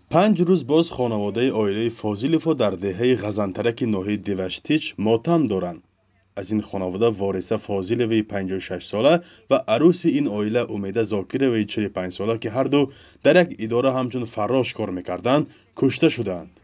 5 روز باز خانواده عائله فاضلوفا در دهه غزنترک ناحیه دوشتیچ ماتم دارند. از این خانواده وارثه فاضلوی 56 ساله و عروس این عائله امیده زاکروی 45 ساله که هر دو در یک اداره همچون فراش کار میکردند کشته شدند.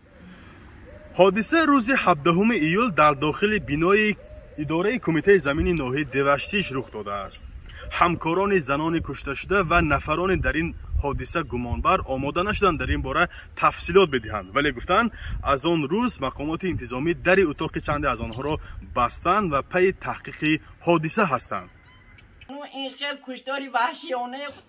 حادثه روز 17 ایول در داخل بینای اداره کمیته زمینی ناحیه دوشتیچ رخ داده است. همکاران زنان کشته شده و نفران در این حادثه گمانبر آماده نشدند در این باره تفصیلات بدهند، ولی گفتند از آن روز مقامات انتظامی در اتاق چند از آنها را بستند و پی تحقیق حادثه هستند.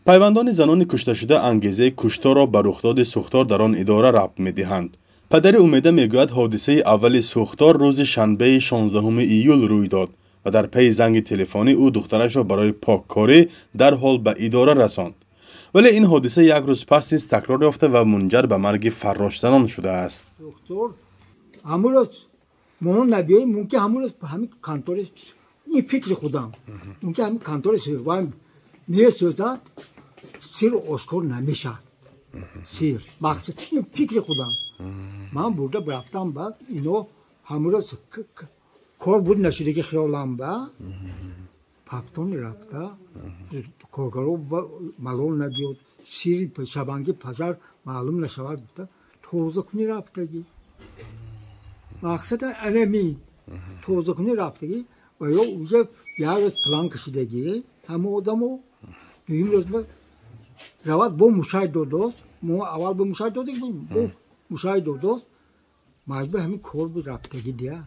پیوندان زنان کشته شده انگیزه کشتار را به رخداد سوختار در آن اداره ربط می‌دهند. پدر امیده میگوید حادثه اول سوختار روز شنبه 16 ایول روی داد و در پی زنگ تلفنی او دخترش را برای پاککاری در حال به اداره رساند. ولی این حادثه یک روز پس نیز تکرار یافته و منجر به مرگ فراش زنان شده است. دکتر همون مون نبیای ممکن همین کانتورش این فکر خودم ممکن همین کانتورش وام میسوزد سیر آشکار نمیشد. سیر مقصد این فکر خودم من burada رفتم بعد اینو همون کار بود نشده که خیالم با پاکتون رفته کارگرو معلوم نبود سیری شبانگی پزار معلوم نشود توزه کنی رفتگی مقصد علمی توزه کنی رفتگی و یا اوزه یه پلان کشیدگی همه آدمو دویم روز رواد با مشاهد دوست ما اول با مشاهد دوست با مشاهد دوست مجبور همین کار بود رفتگی دیا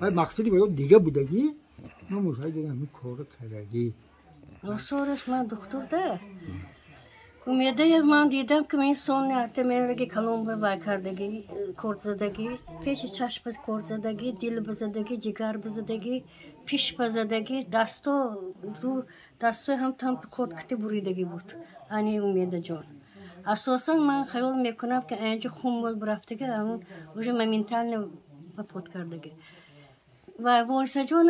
و مقصدی باید دیگه بودگی ما مشاهد همین کار کردگی سورش من دکتر ده امیده من دیدم که این سون نرده میرگی کلام به کردگی کرد زدگی پیش چشم کرد زدگی دل بزدگی جگر بزدگی پیش بزدگی دستو هم تام کرد کتی بریدگی بود انی امیده جان اساسا من خیال میکنم که اینجا خون بود برفتگی همون وجه ممنتال وفات کردگی و وارثه جان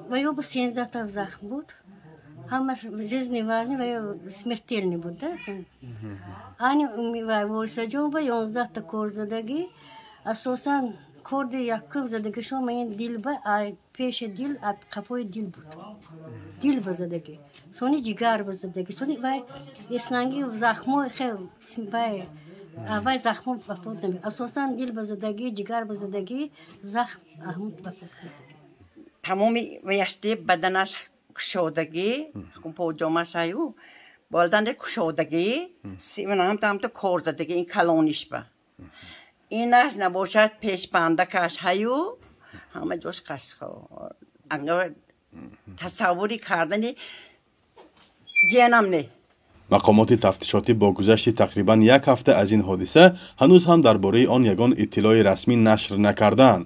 و یا با 13 تا زخم بود همه жизни важны و смертельный بود انی وارثه جان با 11 تا کار زدگی اساسا کرد یکم زدگی شما این دل با پیش دل قفای دل بود دل بزدگی سونی جگر بزدگی سونی و اسنانگی زخمو خیلی وای زخم وفات نمی اساسا دل بزدگی جگر بزدگی زخم احمد وفات کرد تمامی ویشتی بدنش کشودگی کم پوجامه شایو بالدنده کشودگی سیمن هم تو کار زدگی این کلونیش با اینش نباشد پیش پنده کش هایو همه جوش کش خود انگار تصوری کردنی جنم نه. مقامات تفتیشاتی با گذشت تقریبا یک هفته از این حادثه هنوز هم درباره آن یگان اطلاع رسمی نشر نکردند.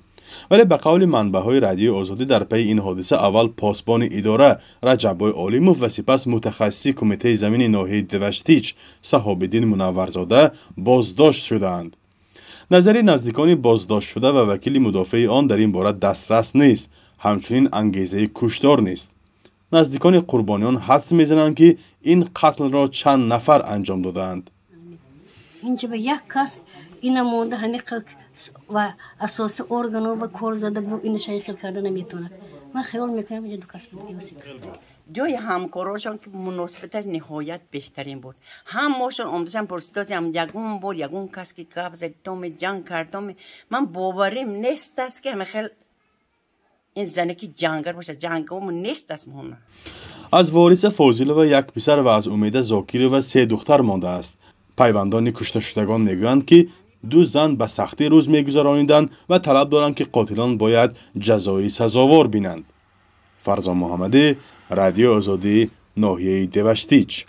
ولی به قول منبع‌های رادیو آزادی در پی این حادثه اول پاسبان اداره رجبای عالیموف و سپس متخصص کمیته زمینی ناحیه دوشتیچ صحاب‌الدین منورزاده بازداشت شدند. نظری نزدیکان بازداشت شده و وکیل مدافع آن در این باره دسترس نیست، همچنین انگیزه کشتار نیست. نزدیکان قربانیان حدس میزنند که این قتل را چند نفر انجام دادند. اینجا به یک کس این مونده همین و اساس ارگانو با کار زده بود این شایخل کرده نمیتونه. من خیال میکنم اینجا دو کس بود. جای همکاراشون که مناسبتش نهایت بهترین بود. همشون آمدشن پرسیدن هم یگون کس که قبض دوم جنگ کردم من باوریم نیست است که همه خیلی این زنی که جنگر باشه جنگامون نیست است مهمه. از وارث فاضلوف یک پسر و از امیده زاکروف 3 دختر مانده است. پیوندان کشته شدگان میگویند که 2 زن به سختی روز میگذرانیدند و طلب دارند که قاتلان باید جزای سزاوار بینند. فرزان محمدی، رادیو آزادی، ناحیه دوشتیچ.